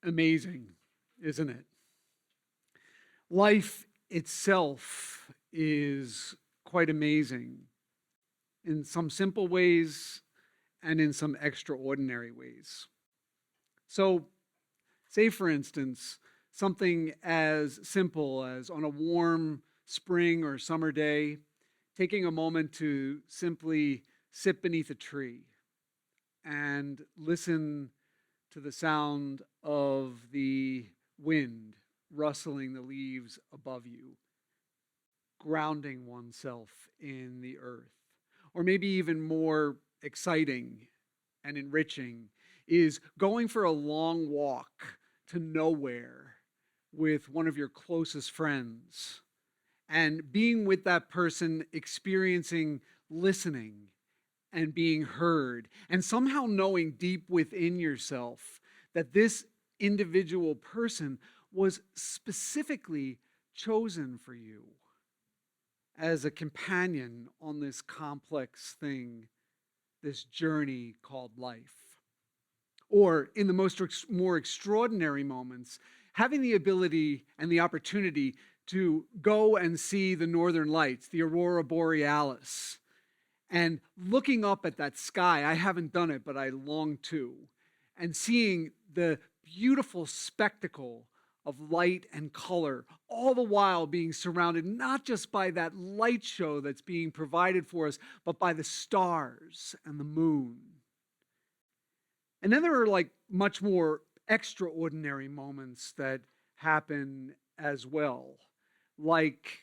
amazing, isn't it? Life itself is quite amazing in some simple ways and in some extraordinary ways. So, say for instance, something as simple as on a warm spring or summer day, taking a moment to simply sit beneath a tree and listen to the sound of the wind rustling the leaves above you, grounding oneself in the earth. Or maybe even more exciting and enriching is going for a long walk to nowhere with one of your closest friends and being with that person, experiencing listening and being heard, and somehow knowing deep within yourself that this individual person was specifically chosen for you as a companion on this complex thing, this journey called life. Or in the more extraordinary moments, having the ability and the opportunity to go and see the northern lights, the aurora borealis, and looking up at that sky. I haven't done it, but I long to, and seeing the beautiful spectacle of light and color, all the while being surrounded not just by that light show that's being provided for us, but by the stars and the moon. And then there are like much more extraordinary moments that happen as well, like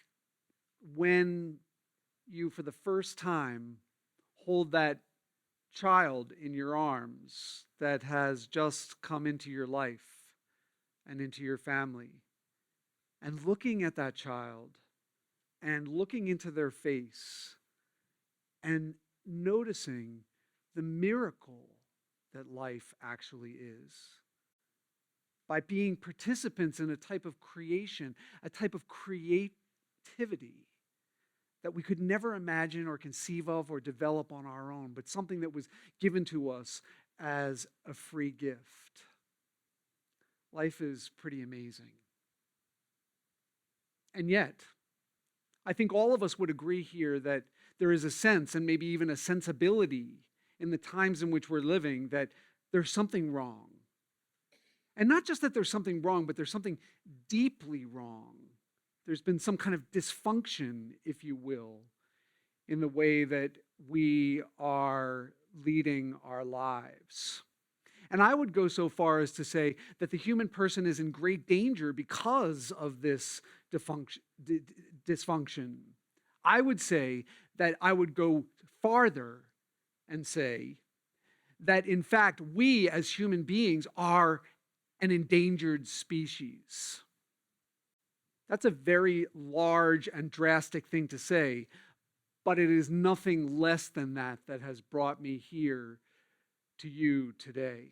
when you, for the first time, hold that child in your arms that has just come into your life and into your family, and looking at that child and looking into their face and noticing the miracle that life actually is. By being participants in a type of creation, a type of creativity that we could never imagine or conceive of or develop on our own, but something that was given to us as a free gift. Life is pretty amazing. And yet, I think all of us would agree here that there is a sense, and maybe even a sensibility in the times in which we're living, that there's something wrong. And not just that there's something wrong, but there's something deeply wrong. There's been some kind of dysfunction, if you will, in the way that we are leading our lives. And I would go so far as to say that the human person is in great danger because of this dysfunction. I would say that I would go farther and say that, in fact, we as human beings are an endangered species. That's a very large and drastic thing to say, but it is nothing less than that has brought me here to you today.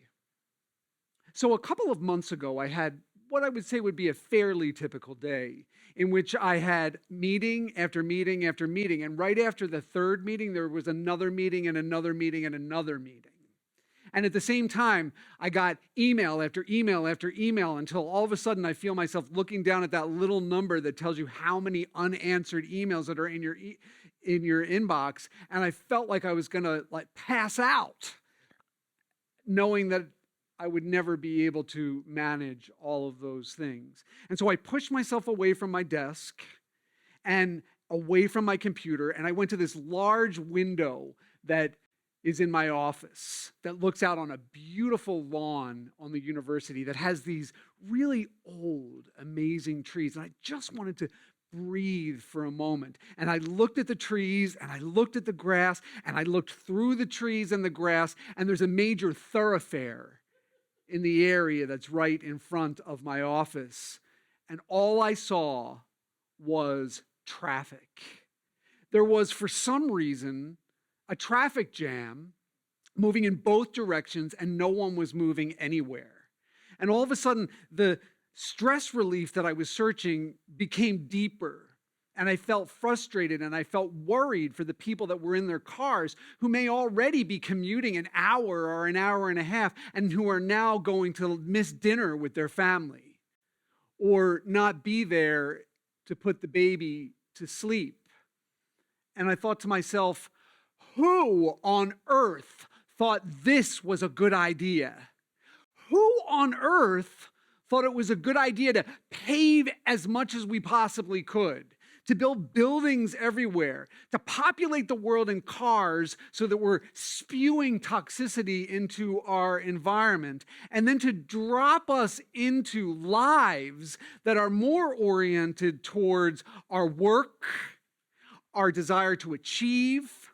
So a couple of months ago, I had what I would say would be a fairly typical day in which I had meeting after meeting after meeting. And right after the third meeting, there was another meeting and another meeting and another meeting. And at the same time, I got email after email after email until all of a sudden I feel myself looking down at that little number that tells you how many unanswered emails that are in your inbox. And I felt like I was going to pass out, knowing that I would never be able to manage all of those things. And so I pushed myself away from my desk and away from my computer, and I went to this large window that is in my office that looks out on a beautiful lawn on the university that has these really old, amazing trees. And I just wanted to breathe for a moment. And I looked at the trees, and I looked at the grass, and I looked through the trees and the grass, and there's a major thoroughfare in the area that's right in front of my office. And all I saw was traffic. There was, for some reason, a traffic jam moving in both directions, and no one was moving anywhere. And all of a sudden, the stress relief that I was searching became deeper And I felt frustrated and I felt worried for the people that were in their cars who may already be commuting an hour or an hour and a half and who are now going to miss dinner with their family or not be there to put the baby to sleep. And I thought to myself, who on earth thought this was a good idea? Who on earth thought it was a good idea to pave as much as we possibly could, to build buildings everywhere, to populate the world in cars so that we're spewing toxicity into our environment, and then to drop us into lives that are more oriented towards our work, our desire to achieve,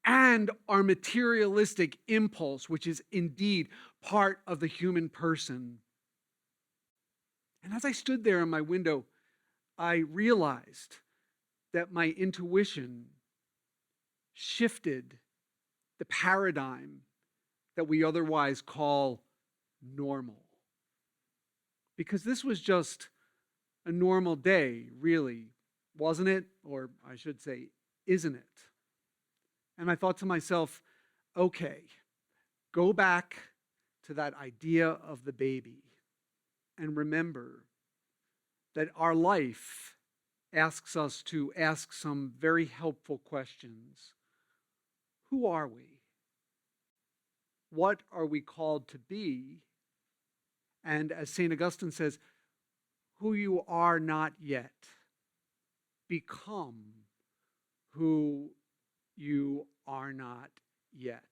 and our materialistic impulse, which is indeed part of the human person. And as I stood there in my window, I realized that my intuition shifted the paradigm that we otherwise call normal. Because this was just a normal day, really, wasn't it? Or I should say, isn't it? And I thought to myself, okay, go back to that idea of the baby and remember that our life asks us to ask some very helpful questions. Who are we? What are we called to be? And as St. Augustine says, who you are not yet. Become who you are not yet.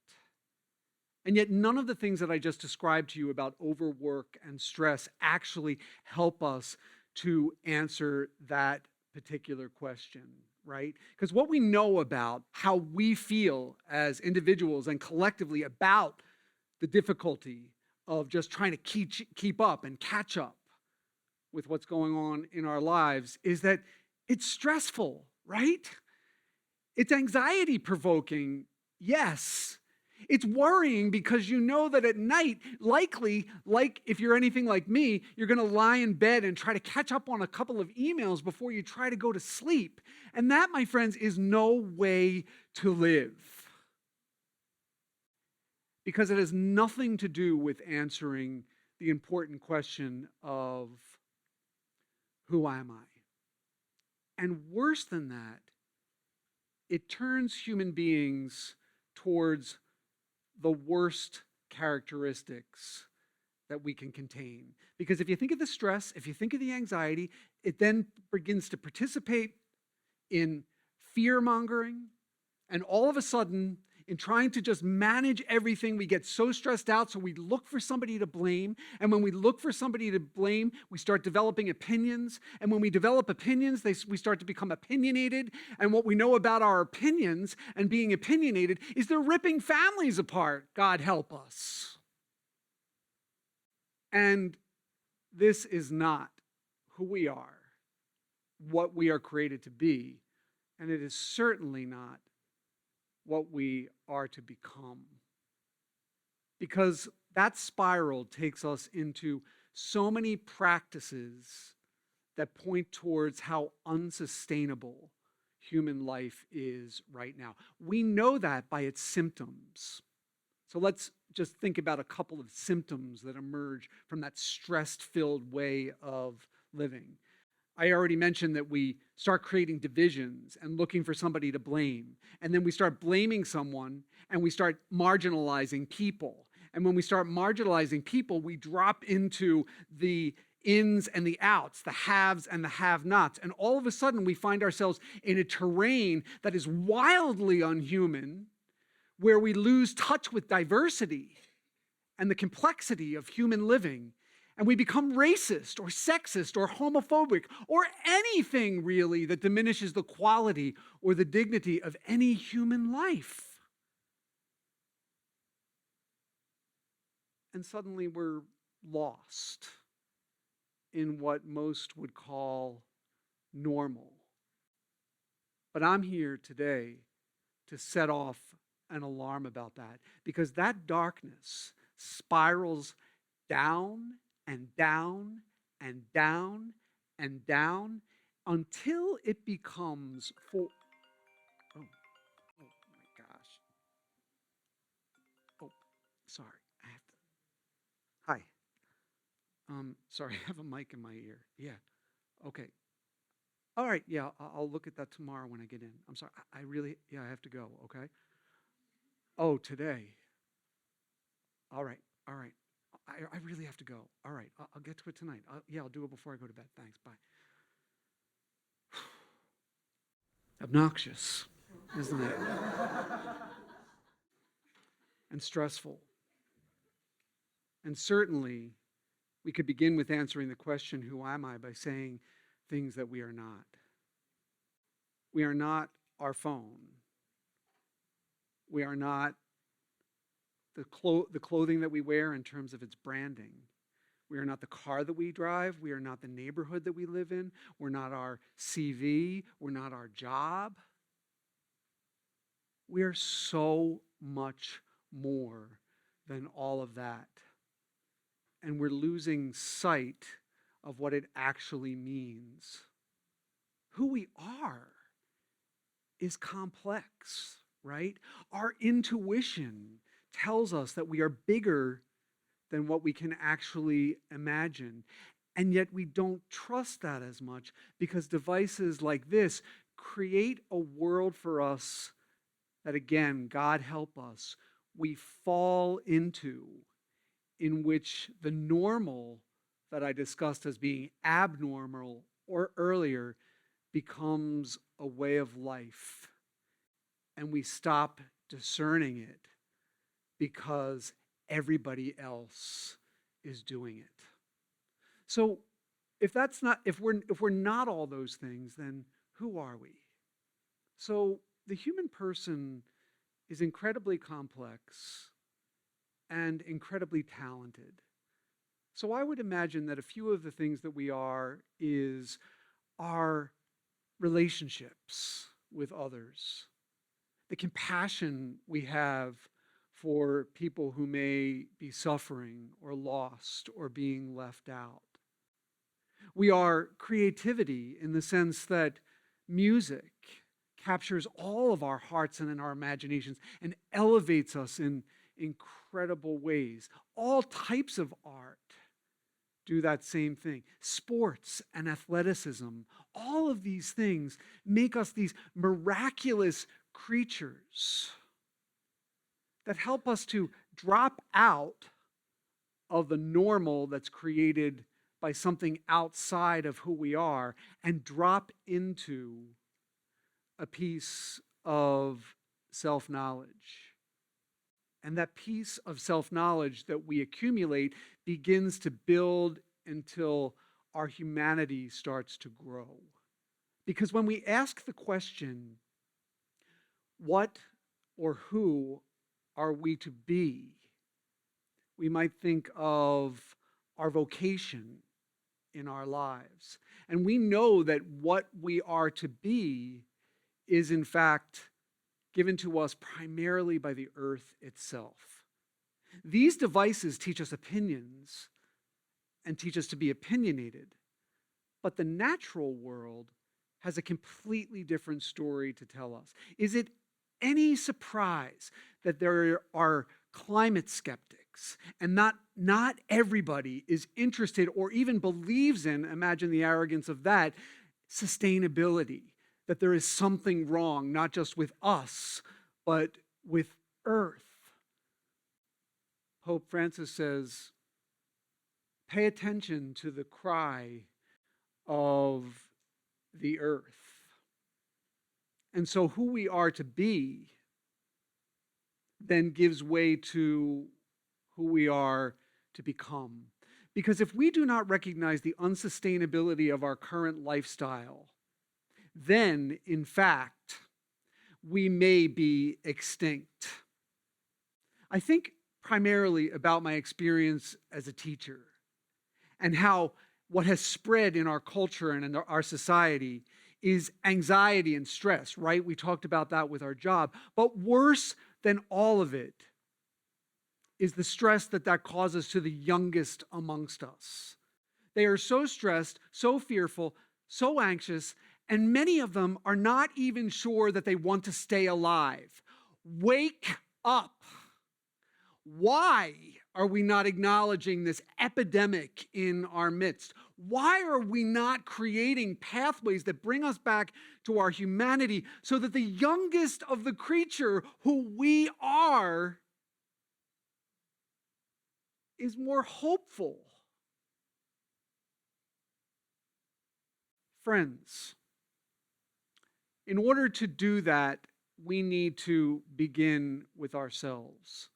And yet none of the things that I just described to you about overwork and stress actually help us to answer that particular question, right? Because what we know about how we feel as individuals and collectively about the difficulty of just trying to keep up and catch up with what's going on in our lives is that it's stressful, right? It's anxiety provoking, yes. It's worrying because you know that at night, likely, like if you're anything like me, you're going to lie in bed and try to catch up on a couple of emails before you try to go to sleep. And that, my friends, is no way to live. Because it has nothing to do with answering the important question of who am I? And worse than that, it turns human beings towards the worst characteristics that we can contain. Because if you think of the stress, if you think of the anxiety, it then begins to participate in fear-mongering, and all of a sudden, in trying to just manage everything, we get so stressed out, so we look for somebody to blame. And when we look for somebody to blame, we start developing opinions. And when we develop opinions, we start to become opinionated. And what we know about our opinions and being opinionated is they're ripping families apart. God help us. And this is not who we are, what we are created to be. And it is certainly not what we are to become. Because that spiral takes us into so many practices that point towards how unsustainable human life is right now. We know that by its symptoms. So let's just think about a couple of symptoms that emerge from that stress-filled way of living. I already mentioned that we start creating divisions and looking for somebody to blame. And then we start blaming someone and we start marginalizing people. And when we start marginalizing people, we drop into the ins and the outs, the haves and the have-nots. And all of a sudden, we find ourselves in a terrain that is wildly unhuman, where we lose touch with diversity and the complexity of human living. And we become racist or sexist or homophobic or anything really that diminishes the quality or the dignity of any human life. And suddenly we're lost in what most would call normal. But I'm here today to set off an alarm about that, because that darkness spirals down and down and down and down until it becomes for... Oh, oh my gosh. Oh, sorry. I have to... Hi. Sorry, I have a mic in my ear. Yeah. Okay. All right. Yeah, I'll look at that tomorrow when I get in. I'm sorry. I really, yeah, I have to go. Okay. Oh, today. All right. All right. I really have to go. All right. I'll get to it tonight. I'll do it before I go to bed. Thanks. Bye. Obnoxious, isn't it? And stressful. And certainly, we could begin with answering the question, who am I, by saying things that we are not. We are not our phone. We are not the clothing that we wear in terms of its branding. We are not the car that we drive. We are not the neighborhood that we live in. We're not our CV. We're not our job. We are so much more than all of that. And we're losing sight of what it actually means. Who we are is complex, right? Our intuition tells us that we are bigger than what we can actually imagine. And yet we don't trust that as much because devices like this create a world for us that, again, God help us, we fall into, in which the normal that I discussed as being abnormal or earlier becomes a way of life. And we stop discerning it because everybody else is doing it. So if we're not all those things, then who are we? So the human person is incredibly complex and incredibly talented. So I would imagine that a few of the things that we are is our relationships with others, the compassion we have for people who may be suffering or lost or being left out. We are creativity in the sense that music captures all of our hearts and in our imaginations and elevates us in incredible ways. All types of art do that same thing. Sports and athleticism, all of these things make us these miraculous creatures that help us to drop out of the normal that's created by something outside of who we are and drop into a piece of self-knowledge. And that piece of self-knowledge that we accumulate begins to build until our humanity starts to grow. Because when we ask the question, what or who are we to be? We might think of our vocation in our lives. And we know that what we are to be is in fact given to us primarily by the earth itself. These devices teach us opinions and teach us to be opinionated, but the natural world has a completely different story to tell us. Is it any surprise that there are climate skeptics and not everybody is interested or even believes in, imagine the arrogance of that, sustainability? That there is something wrong, not just with us, but with Earth. Pope Francis says, pay attention to the cry of the earth. And so who we are to be then gives way to who we are to become. Because if we do not recognize the unsustainability of our current lifestyle, then, in fact, we may be extinct. I think primarily about my experience as a teacher and how what has spread in our culture and in our society is anxiety and stress, right? We talked about that with our job. But worse than all of it is the stress that causes to the youngest amongst us. They are so stressed, so fearful, so anxious, and many of them are not even sure that they want to stay alive. Wake up. Why are we not acknowledging this epidemic in our midst? Why are we not creating pathways that bring us back to our humanity so that the youngest of the creature, who we are, is more hopeful? Friends, in order to do that, we need to begin with ourselves.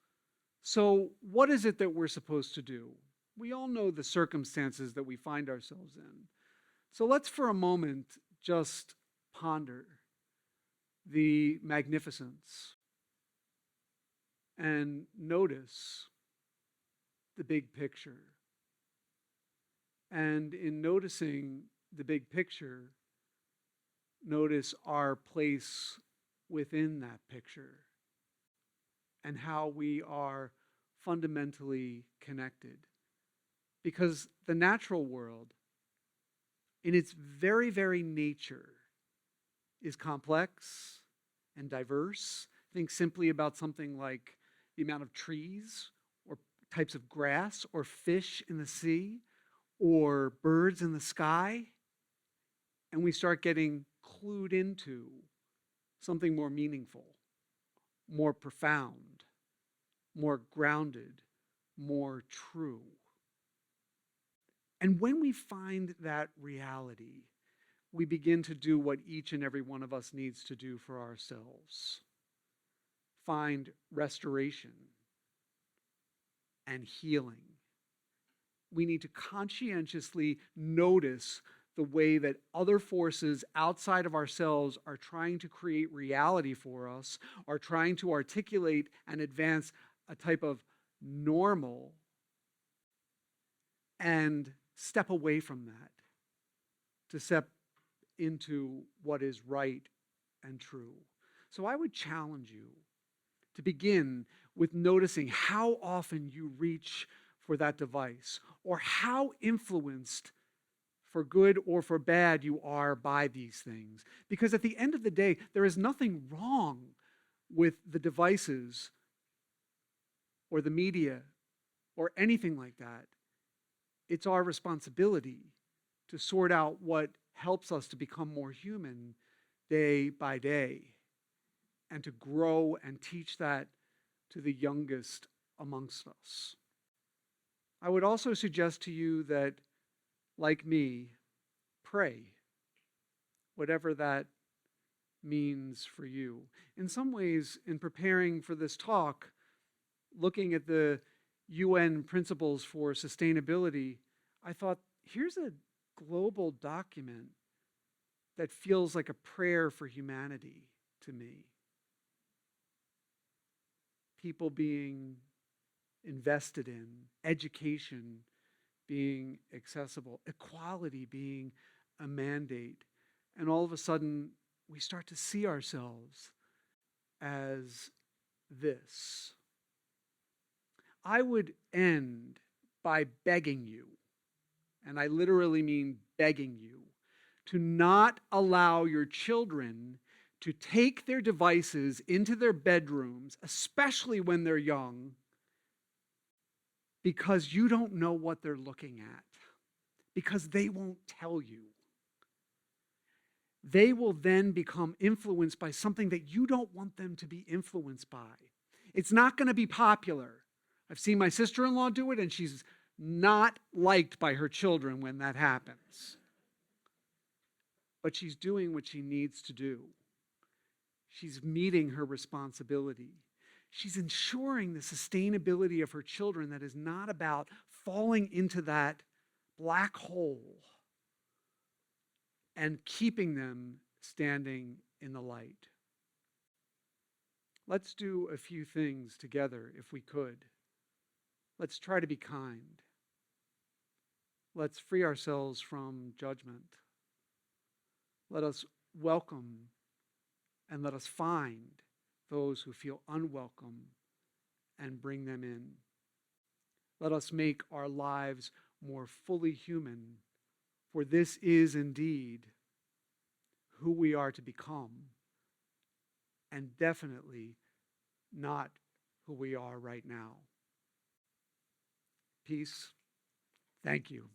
So, what is it that we're supposed to do? We all know the circumstances that we find ourselves in. So, let's for a moment just ponder the magnificence and notice the big picture. And in noticing the big picture, notice our place within that picture and how we are fundamentally connected. Because the natural world, in its very, very nature, is complex and diverse. Think simply about something like the amount of trees or types of grass or fish in the sea or birds in the sky. And we start getting clued into something more meaningful, more profound, more grounded, more true. And when we find that reality, we begin to do what each and every one of us needs to do for ourselves. Find restoration and healing. We need to conscientiously notice the way that other forces outside of ourselves are trying to create reality for us, are trying to articulate and advance a type of normal, and step away from that to step into what is right and true. So I would challenge you to begin with noticing how often you reach for that device, or how influenced, for good or for bad, you are by these things. Because at the end of the day, there is nothing wrong with the devices or the media or anything like that. It's our responsibility to sort out what helps us to become more human day by day, and to grow and teach that to the youngest amongst us. I would also suggest to you that, like me, pray, whatever that means for you. In some ways, in preparing for this talk, looking at the UN principles for sustainability, I thought, here's a global document that feels like a prayer for humanity to me. People being invested in, education being accessible, equality being a mandate. And all of a sudden, we start to see ourselves as this. I would end by begging you, and I literally mean begging you, to not allow your children to take their devices into their bedrooms, especially when they're young, because you don't know what they're looking at, because they won't tell you. They will then become influenced by something that you don't want them to be influenced by. It's not going to be popular. I've seen my sister-in-law do it, and she's not liked by her children when that happens. But she's doing what she needs to do. She's meeting her responsibility. She's ensuring the sustainability of her children that is not about falling into that black hole and keeping them standing in the light. Let's do a few things together if we could. Let's try to be kind. Let's free ourselves from judgment. Let us welcome and let us find those who feel unwelcome and bring them in. Let us make our lives more fully human for this is indeed who we are to become, and definitely not who we are right now. Peace. Thank you.